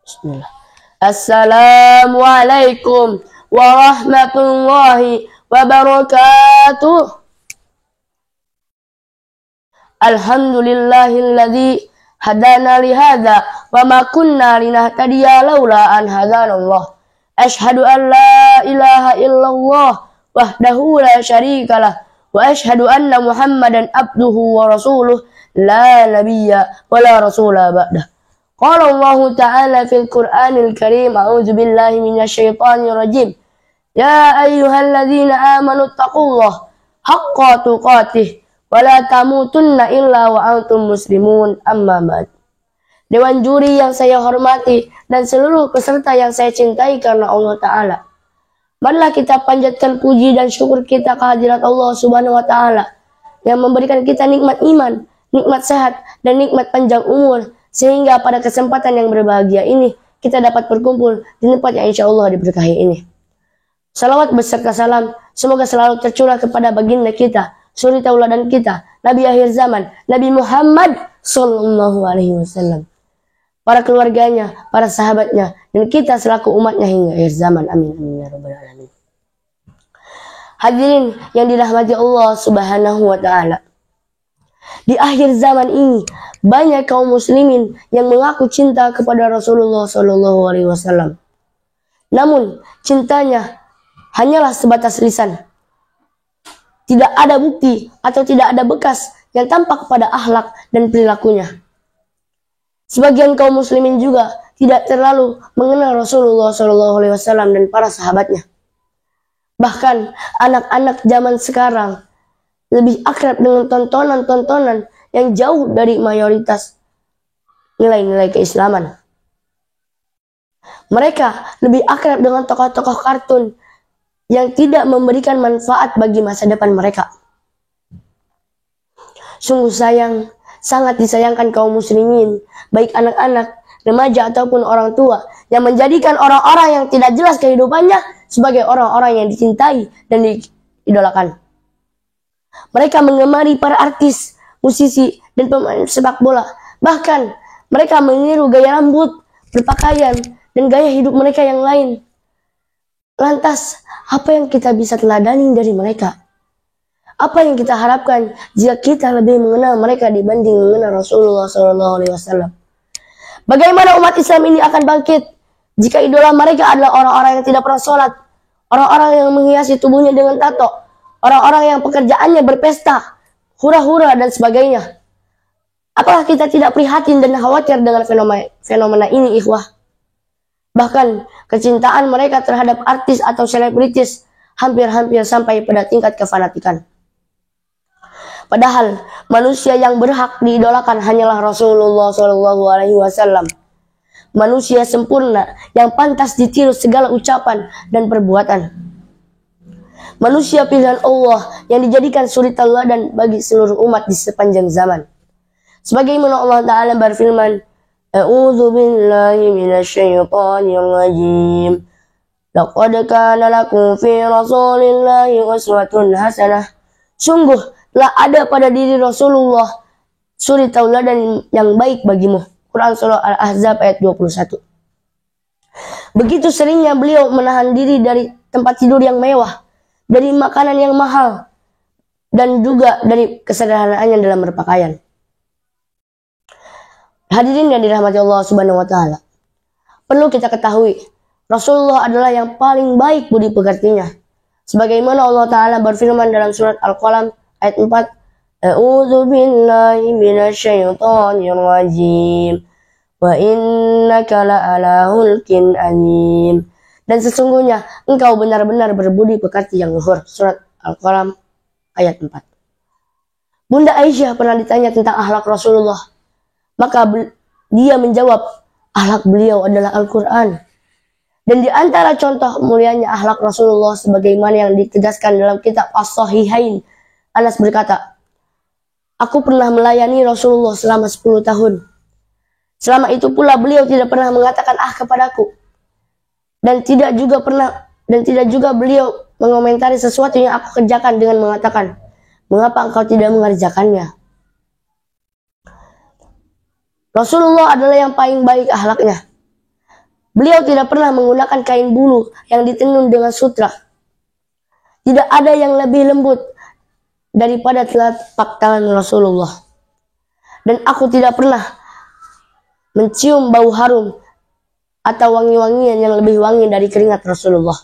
Bismillah. Assalamualaikum warahmatullahi wabarakatuh. Alhamdulillahilladzi hadana lihada wa ma kunna linahtadiya laula an hadanallah. Asyhadu an la ilaha illallah wahdahu la syarikalah wa asyhadu anna Muhammadan abduhu wa rasuluh la nabiyya wa la rasula ba'dah. Qala Allah Ta'ala fil Qur'anil Karim, a'udzu billahi minasy syaithanir rajim. Ya ayyuhalladzina amanu taqullaha haqqa tuqatih wa la tamutunna illa wa antum muslimun. Amma ba'd. Dewan juri yang saya hormati dan seluruh peserta yang saya cintai karena Allah Ta'ala, marilah kita panjatkan puji dan syukur kita kehadirat Allah Subhanahu wa Ta'ala yang memberikan kita nikmat iman, nikmat sehat, dan nikmat panjang umur, sehingga pada kesempatan yang berbahagia ini kita dapat berkumpul di tempat yang insya Allah diberkahi ini. Salawat beserta salam semoga selalu tercurah kepada baginda kita, suri tauladan kita, Nabi akhir zaman, Nabi Muhammad Sallallahu Alaihi Wasallam, para keluarganya, para sahabatnya, dan kita selaku umatnya hingga akhir zaman. Amin amin ya rabbal alamin. Hadirin yang dirahmati Allah Subhanahu wa Ta'ala, di akhir zaman ini banyak kaum muslimin yang mengaku cinta kepada Rasulullah Shallallahu Alaihi Wasallam. Namun cintanya hanyalah sebatas lisan. Tidak ada bukti atau tidak ada bekas yang tampak pada akhlak dan perilakunya. Sebagian kaum muslimin juga tidak terlalu mengenal Rasulullah Shallallahu Alaihi Wasallam dan para sahabatnya. Bahkan anak-anak zaman sekarang lebih akrab dengan tontonan-tontonan yang jauh dari mayoritas nilai-nilai keislaman. Mereka lebih akrab dengan tokoh-tokoh kartun yang tidak memberikan manfaat bagi masa depan mereka. Sungguh sayang, sangat disayangkan kaum muslimin, baik anak-anak, remaja ataupun orang tua, yang menjadikan orang-orang yang tidak jelas kehidupannya sebagai orang-orang yang dicintai dan diidolakan. Mereka mengemari para artis, musisi, dan pemain sepak bola. Bahkan mereka meniru gaya rambut, berpakaian, dan gaya hidup mereka yang lain. Lantas, apa yang kita bisa teladani dari mereka? Apa yang kita harapkan jika kita lebih mengenal mereka dibanding mengenal Rasulullah SAW? Bagaimana umat Islam ini akan bangkit jika idola mereka adalah orang-orang yang tidak pernah sholat, orang-orang yang menghiasi tubuhnya dengan tato, orang-orang yang pekerjaannya berpesta, hura-hura, dan sebagainya? Apakah kita tidak prihatin dan khawatir dengan fenomena ini, ikhwah? Bahkan kecintaan mereka terhadap artis atau selebritis hampir-hampir sampai pada tingkat kefanatikan. Padahal manusia yang berhak diidolakan hanyalah Rasulullah SAW. Manusia sempurna yang pantas ditiru segala ucapan dan perbuatan. Manusia pilihan Allah yang dijadikan suri tauladan bagi seluruh umat di sepanjang zaman. Sebagaimana Allah Ta'ala berfirman, A'udzu billahi minasy syaithanir rajim. Laqad kana lakum fi Rasulillahi uswatun hasanah. Sungguh telah ada pada diri Rasulullah suri tauladan yang baik bagimu. Quran Surah Al-Ahzab ayat 21. Begitu seringnya beliau menahan diri dari tempat tidur yang mewah, dari makanan yang mahal, dan juga dari kesederhanaannya dalam berpakaian. Hadirin yang dirahmati Allah Subhanahu wa Ta'ala, perlu kita ketahui, Rasulullah adalah yang paling baik budi pekertinya. Sebagaimana Allah Ta'ala berfirman dalam surat Al-Qalam ayat 4, A'udzu billahi minasy syaithanir rajim wa innaka la'ala hulkin alim. Dan sesungguhnya engkau benar-benar berbudi pekerti yang luhur. Surat Al-Qalam ayat 4. Bunda Aisyah pernah ditanya tentang akhlak Rasulullah. Maka dia menjawab, akhlak beliau adalah Al-Quran. Dan di antara contoh mulianya akhlak Rasulullah sebagaimana yang ditegaskan dalam kitab As-Sahihain, Anas berkata, aku pernah melayani Rasulullah selama 10 tahun. Selama itu pula beliau tidak pernah mengatakan kepadaku. Dan tidak juga beliau mengomentari sesuatu yang aku kerjakan dengan mengatakan, mengapa engkau tidak mengerjakannya? Rasulullah adalah yang paling baik akhlaknya. Beliau tidak pernah menggunakan kain bulu yang ditenun dengan sutra. Tidak ada yang lebih lembut daripada telapak tangan Rasulullah. Dan aku tidak pernah mencium bau harum atau wangi-wangian yang lebih wangi dari keringat Rasulullah.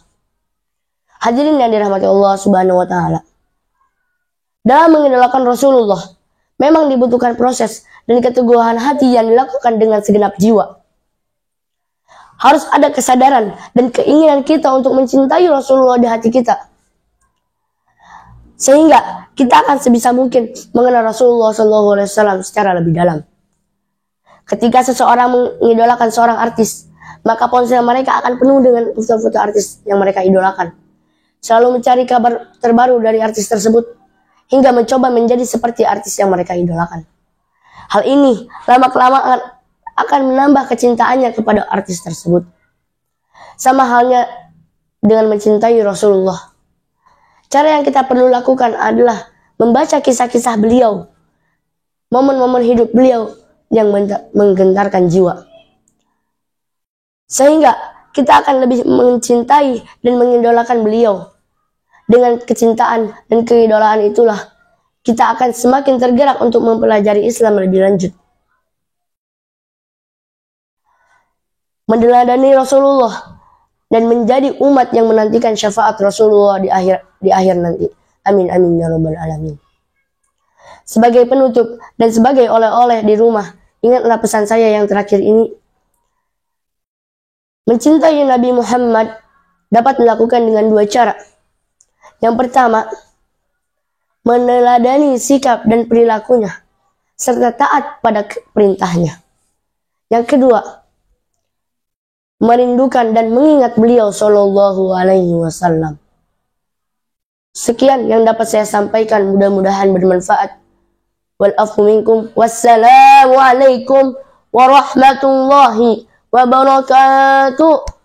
Hadirin yang dirahmati Allah Subhanahu wa taala. Dalam mengidolakan Rasulullah, memang dibutuhkan proses dan keteguhan hati yang dilakukan dengan segenap jiwa. Harus ada kesadaran dan keinginan kita untuk mencintai Rasulullah di hati kita. Sehingga kita akan sebisa mungkin mengenal Rasulullah SAW secara lebih dalam. Ketika seseorang mengidolakan seorang artis, maka ponsel mereka akan penuh dengan foto-foto artis yang mereka idolakan. Selalu mencari kabar terbaru dari artis tersebut, hingga mencoba menjadi seperti artis yang mereka idolakan. Hal ini lama-kelamaan akan menambah kecintaannya kepada artis tersebut. Sama halnya dengan mencintai Rasulullah. Cara yang kita perlu lakukan adalah membaca kisah-kisah beliau, momen-momen hidup beliau yang menggentarkan jiwa. Sehingga kita akan lebih mencintai dan mengidolakan beliau. Dengan kecintaan dan keidolaan itulah, kita akan semakin tergerak untuk mempelajari Islam lebih lanjut. Meneladani Rasulullah dan menjadi umat yang menantikan syafaat Rasulullah di akhir nanti. Amin amin ya rabbal alamin. Sebagai penutup dan sebagai oleh-oleh di rumah, ingatlah pesan saya yang terakhir ini. Mencintai Nabi Muhammad dapat dilakukan dengan dua cara. Yang pertama, meneladani sikap dan perilakunya serta taat pada perintahnya. Yang kedua, merindukan dan mengingat beliau sallallahu alaihi wasallam. Sekian yang dapat saya sampaikan, mudah-mudahan bermanfaat. Wal afu minkum. Wassalamu alaikum warahmatullahi wabarakatuh.